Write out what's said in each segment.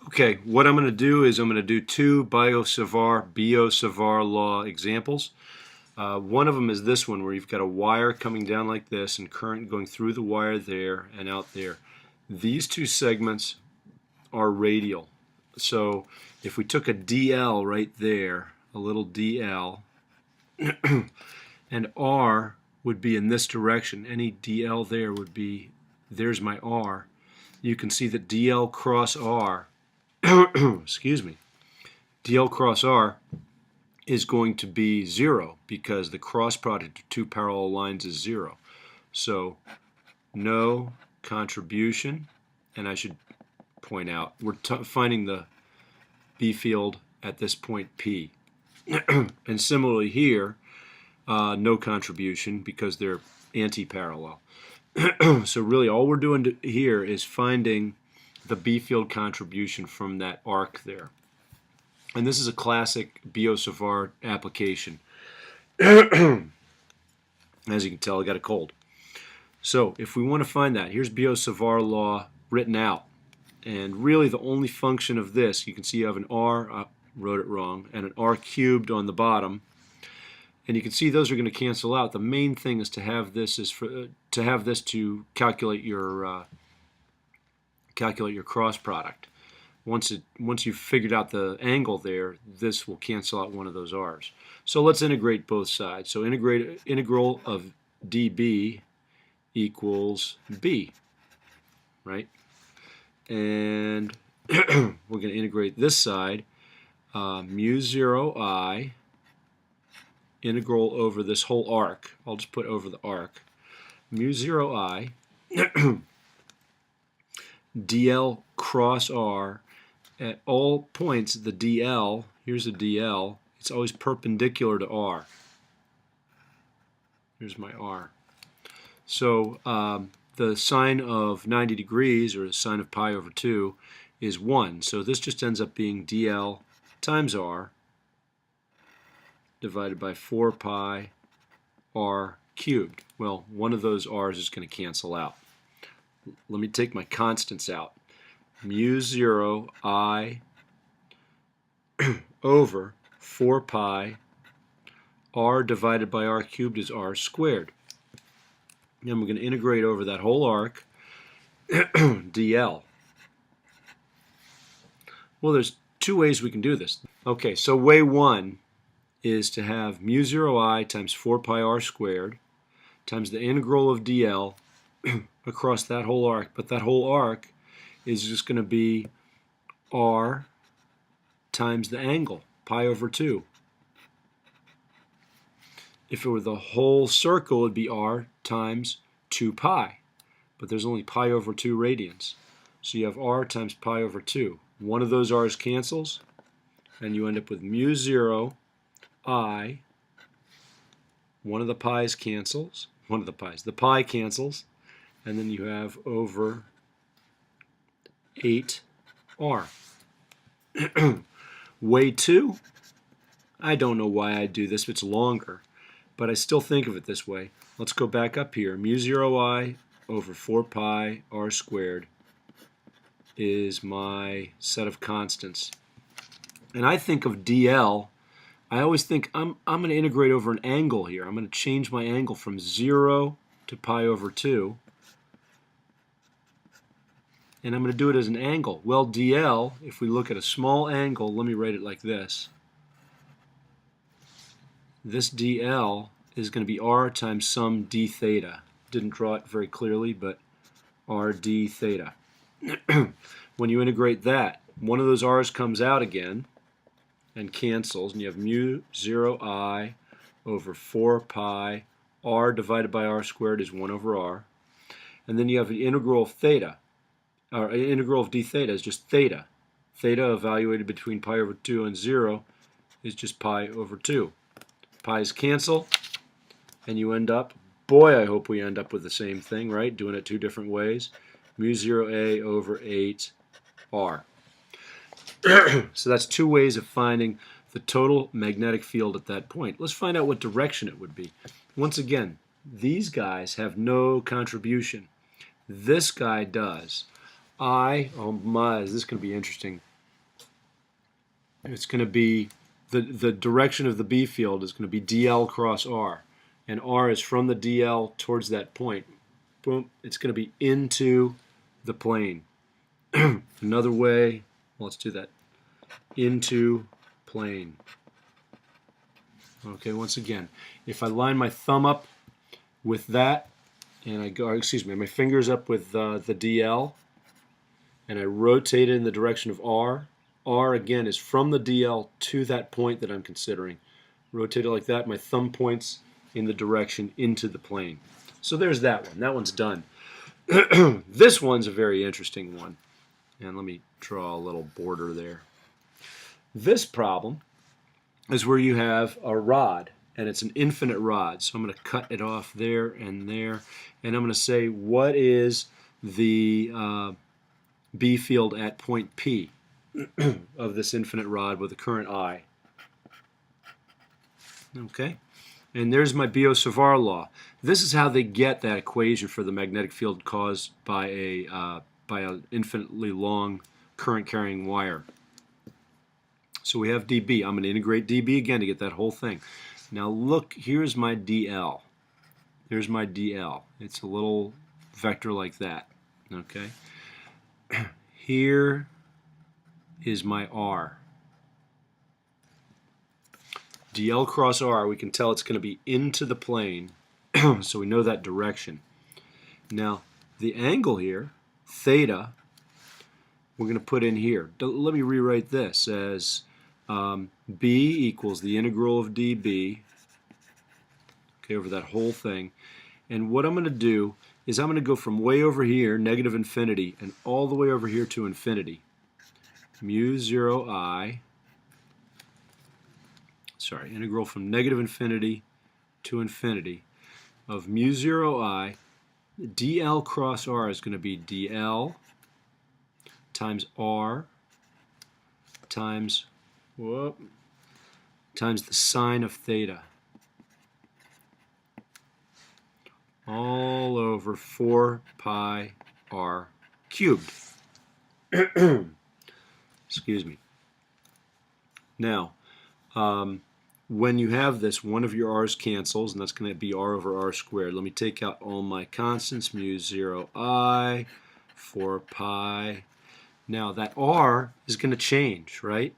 Okay, what I'm going to do is I'm going to do two Biot-Savart law examples. One of them is this one where you've got a wire coming down like this and current going through the wire there and out there. These two segments are radial. So if we took a DL right there, a little DL, and R would be in this direction, any DL there would be, there's my R. You can see that DL cross R excuse me, DL cross R is going to be 0 because the cross product of two parallel lines is 0. So no contribution, and I should point out we're finding the B field at this point P. And similarly here, no contribution because they're anti-parallel. So really all we're doing here is finding the B field contribution from that arc there. And this is a classic Biot-Savart application. As you can tell, I got a cold. So if we want to find that, here's Biot-Savart law written out. And really the only function of this, you can see you have an R, I wrote it wrong, and an R cubed on the bottom. And you can see those are going to cancel out. The main thing is to have this to calculate your cross product. Once you've figured out the angle there, this will cancel out one of those r's. So let's integrate both sides. So integral of dB equals b, right? And we're going to integrate this side, mu 0 I, integral over this whole arc. I'll just put over the arc. Mu 0 I DL cross R at all points. The DL, here's a DL, it's always perpendicular to R. Here's my R. So the sine of 90 degrees, or the sine of pi over 2, is 1. So this just ends up being DL times R divided by 4 pi R cubed. Well, one of those R's is going to cancel out. Let me take my constants out. Mu 0 I over 4 pi R divided by R cubed is R squared. And we're going to integrate over that whole arc DL. Well, there's two ways we can do this. Okay, so way one is to have mu 0 I times 4 pi R squared times the integral of DL across that whole arc, but that whole arc is just going to be R times the angle, pi over 2. If it were the whole circle, it would be R times 2 pi, but there's only pi over 2 radians. So you have R times pi over 2. One of those R's cancels, and you end up with mu 0 I, one of the pi's cancels, the pi cancels, and then you have over 8R. Way 2, I don't know why I do this, it's longer, but I still think of it this way. Let's go back up here. Mu 0 I over 4 pi R squared is my set of constants. And I think of DL, I always think I'm going to integrate over an angle here. I'm going to change my angle from 0 to pi over 2. And I'm going to do it as an angle. Well, DL, if we look at a small angle, let me write it like this. This DL is going to be R times some d theta. Didn't draw it very clearly, but R d theta. When you integrate that, one of those R's comes out again and cancels, and you have mu 0 I over 4 pi R divided by R squared is 1 over R. And then you have the integral of theta. Or integral of d theta is just theta. Theta evaluated between pi over 2 and 0 is just pi over 2. Pi's cancel, and you end up, boy, I hope we end up with the same thing, right? Doing it two different ways. Mu 0a over 8r. So that's two ways of finding the total magnetic field at that point. Let's find out what direction it would be. Once again, these guys have no contribution. This guy does. Oh my, is this going to be interesting? it's going to be the direction of the B field is going to be dl cross r, and r is from the dl towards that point. Boom, it's going to be into the plane. Another way, well, let's do that. Into plane. Okay, once again, if I line my thumb up with that, and I go, excuse me, my fingers up with the DL, and I rotate it in the direction of R. R again is from the DL to that point that I'm considering. Rotate it like that. My thumb points in the direction into the plane. So there's that one. That one's done. This one's a very interesting one. And let me draw a little border there. This problem is where you have a rod, and it's an infinite rod. So I'm going to cut it off there, and I'm going to say, what is the B field at point P of this infinite rod with a current I? Okay, and there's my Biot-Savart law. This is how they get that equation for the magnetic field caused by an infinitely long current-carrying wire. So we have dB. I'm going to integrate dB again to get that whole thing. Now look, here's my DL. There's my DL. It's a little vector like that. Okay. Here is my R. DL cross R, we can tell it's going to be into the plane, so we know that direction. Now, the angle here, theta, we're going to put in here. Let me rewrite this as B equals the integral of dB, okay, over that whole thing. And what I'm going to do is I'm going to go from way over here, negative infinity, and all the way over here to infinity. Mu 0 I, sorry, integral from negative infinity to infinity of mu 0 I. DL cross R is going to be DL times R times times the sine of theta, all over 4 pi r cubed. Excuse me. Now, when you have this, one of your r's cancels, and that's going to be r over r squared. Let me take out all my constants, mu 0 I, 4 pi. Now, that r is going to change, right?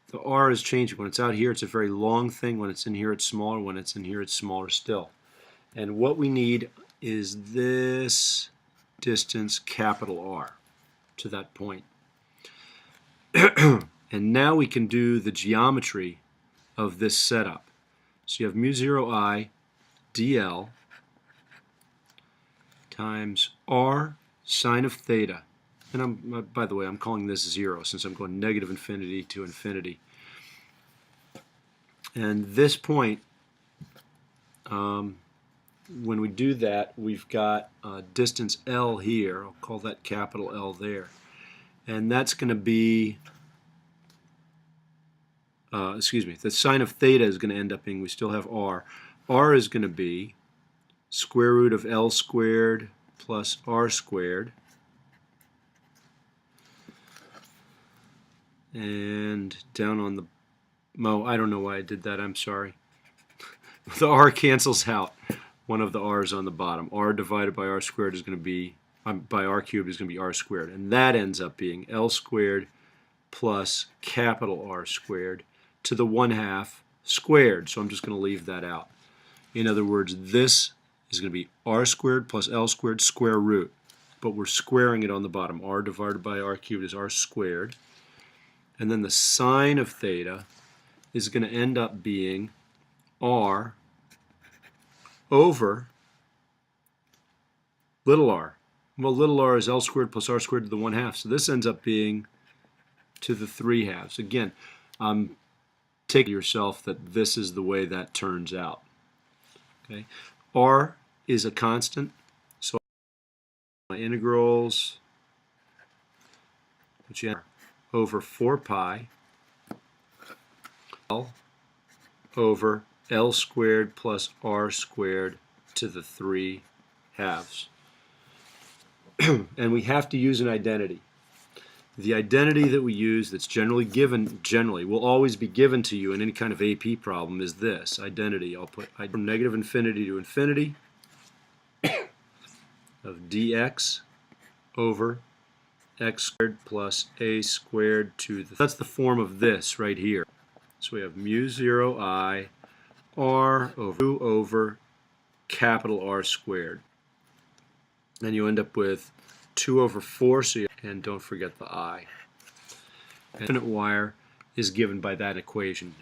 The r is changing. When it's out here, it's a very long thing. When it's in here, it's smaller. When it's in here, it's smaller still. And what we need is this distance, capital R, to that point. And now we can do the geometry of this setup. So you have mu 0 I dl times r sine of theta. And by the way, I'm calling this 0 since I'm going negative infinity to infinity. And this point, when we do that, we've got distance L here. I'll call that capital L there. And that's going to be, excuse me, the sine of theta is going to end up being, we still have R. R is going to be square root of L squared plus R squared. And down on the, I don't know why I did that, I'm sorry. The R cancels out. One of the r's on the bottom. R divided by R squared is going to be, by R cubed is going to be R squared. And that ends up being L squared plus capital R squared to the 1/2 squared. So I'm just going to leave that out. In other words, this is going to be R squared plus L squared square root. But we're squaring it on the bottom. R divided by R cubed is R squared. And then the sine of theta is going to end up being R over little r. Well, little r is L squared plus R squared to the 1/2. So this ends up being to the 3/2. Again, take yourself that this is the way that turns out. Okay, R is a constant, so my integrals, which are over 4 pi L over L squared plus R squared to the 3/2. And we have to use an identity. The identity that we use that's generally will always be given to you in any kind of AP problem is this identity. I'll put from negative infinity to infinity of dx over x squared plus a squared to the... That's the form of this right here. So we have mu 0 I r over 2 over capital R squared. And you end up with 2 over 4, and don't forget the I. Infinite wire is given by that equation.